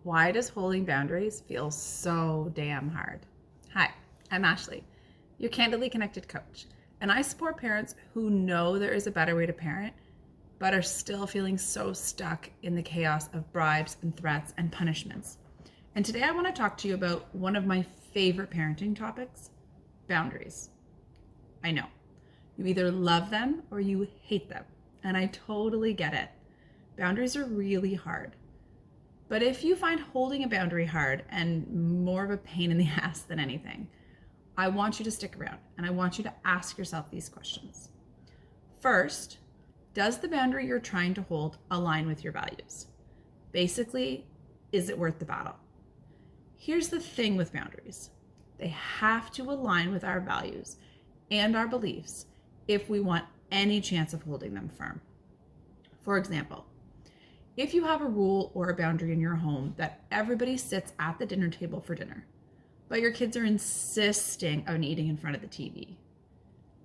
Why does holding boundaries feel so damn hard? Hi, I'm Ashley, your Candidly Connected coach, and I support parents who know there is a better way to parent, but are still feeling so stuck in the chaos of bribes and threats and punishments. And today I want to talk to you about one of my favorite parenting topics, boundaries. I know, you either love them or you hate them, and I totally get it. Boundaries are really hard. But if you find holding a boundary hard and more of a pain in the ass than anything, I want you to stick around and I want you to ask yourself these questions. First, does the boundary you're trying to hold align with your values? Basically, is it worth the battle? Here's the thing with boundaries. They have to align with our values and our beliefs if we want any chance of holding them firm. For example, if you have a rule or a boundary in your home that everybody sits at the dinner table for dinner, but your kids are insisting on eating in front of the TV,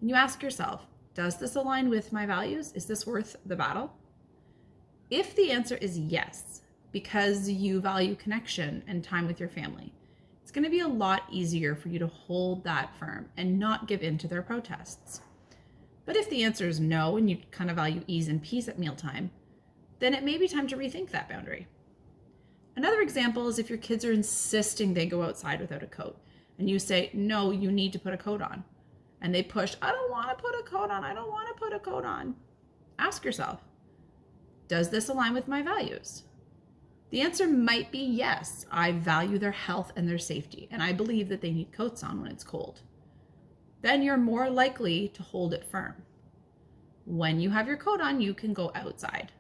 and you ask yourself, does this align with my values? Is this worth the battle? If the answer is yes, because you value connection and time with your family, it's going to be a lot easier for you to hold that firm and not give in to their protests. But if the answer is no, and you kind of value ease and peace at mealtime, then it may be time to rethink that boundary. Another example is if your kids are insisting they go outside without a coat, and you say, no, you need to put a coat on. And they push, I don't want to put a coat on, I don't want to put a coat on. Ask yourself, does this align with my values? The answer might be yes, I value their health and their safety, and I believe that they need coats on when it's cold. Then you're more likely to hold it firm. When you have your coat on, you can go outside.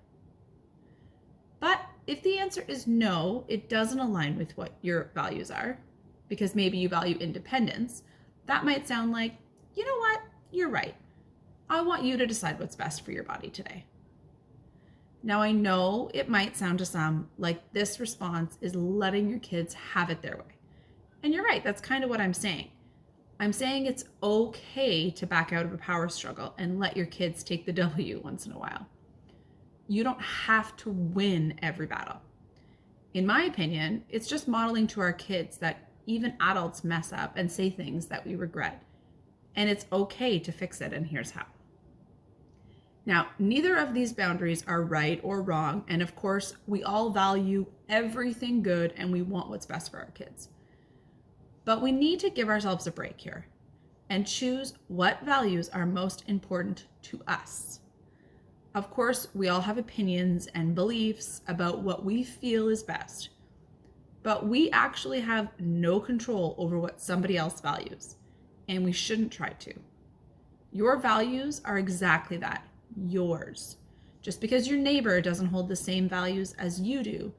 But if the answer is no, it doesn't align with what your values are, because maybe you value independence, that might sound like, you know what, you're right. I want you to decide what's best for your body today. Now I know it might sound to some like this response is letting your kids have it their way. And you're right, that's kind of what I'm saying. I'm saying it's okay to back out of a power struggle and let your kids take the W once in a while. You don't have to win every battle. In my opinion, it's just modeling to our kids that even adults mess up and say things that we regret. And it's okay to fix it, and here's how. Now, neither of these boundaries are right or wrong. And of course, we all value everything good and we want what's best for our kids. But we need to give ourselves a break here and choose what values are most important to us. Of course, we all have opinions and beliefs about what we feel is best, but we actually have no control over what somebody else values, and we shouldn't try to. Your values are exactly that, yours. Just because your neighbor doesn't hold the same values as you do,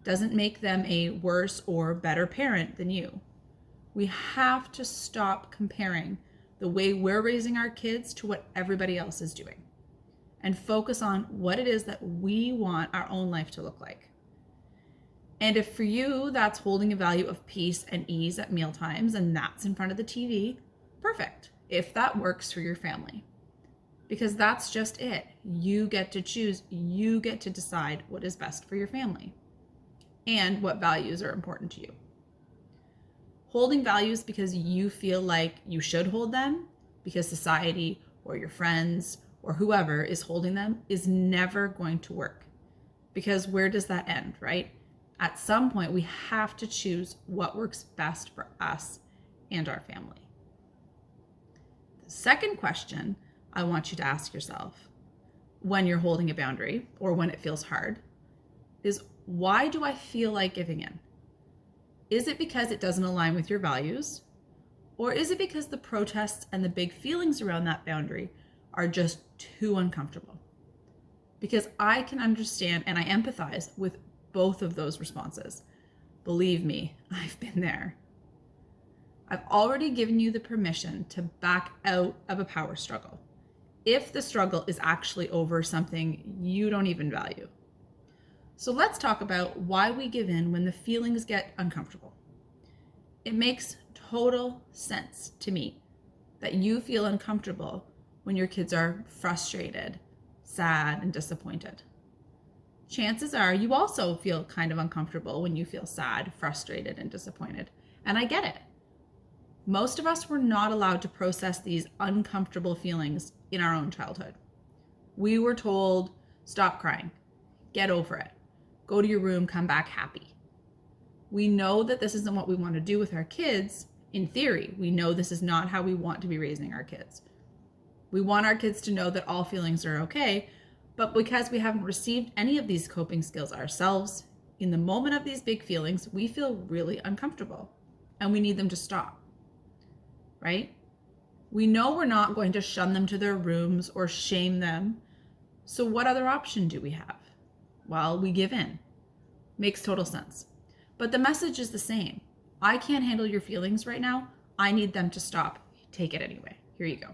doesn't make them a worse or better parent than you. We have to stop comparing the way we're raising our kids to what everybody else is doing, and focus on what it is that we want our own life to look like. And if for you, that's holding a value of peace and ease at mealtimes, and that's in front of the TV, perfect, if that works for your family. Because that's just it. You get to choose, you get to decide what is best for your family and what values are important to you. Holding values because you feel like you should hold them, because society or your friends or whoever is holding them, is never going to work. Because where does that end, right? At some point, we have to choose what works best for us and our family. The second question I want you to ask yourself when you're holding a boundary or when it feels hard is, why do I feel like giving in? Is it because it doesn't align with your values? Or is it because the protests and the big feelings around that boundary are just too uncomfortable? Because I can understand and I empathize with both of those responses. Believe me, I've been there. I've already given you the permission to back out of a power struggle if the struggle is actually over something you don't even value. So let's talk about why we give in when the feelings get uncomfortable. It makes total sense to me that you feel uncomfortable when your kids are frustrated, sad, and disappointed. chances are you also feel kind of uncomfortable when you feel sad, frustrated, and disappointed. And I get it. Most of us were not allowed to process these uncomfortable feelings in our own childhood. We were told, stop crying, get over it, go to your room, come back happy. We know that this isn't what we want to do with our kids. In theory, we know this is not how we want to be raising our kids. We want our kids to know that all feelings are okay, but because we haven't received any of these coping skills ourselves, in the moment of these big feelings, we feel really uncomfortable and we need them to stop, right? We know we're not going to shun them to their rooms or shame them. So what other option do we have? Well, we give in. Makes total sense. But the message is the same. I can't handle your feelings right now. I need them to stop. Take it anyway. Here you go.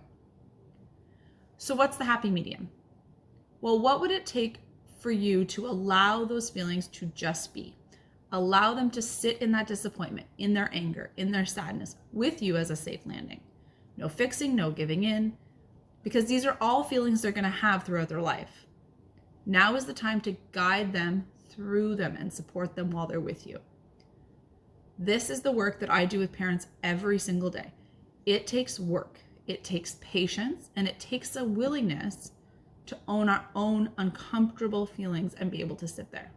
So what's the happy medium? Well, what would it take for you to allow those feelings to just be? Allow them to sit in that disappointment, in their anger, in their sadness, with you as a safe landing. No fixing, no giving in, because these are all feelings they're going to have throughout their life. Now is the time to guide them through them and support them while they're with you. This is the work that I do with parents every single day. It takes work, it takes patience, and it takes a willingness to own our own uncomfortable feelings and be able to sit there.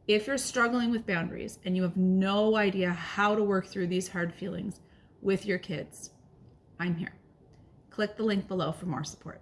If you're struggling with boundaries and you have no idea how to work through these hard feelings with your kids, I'm here. Click the link below for more support.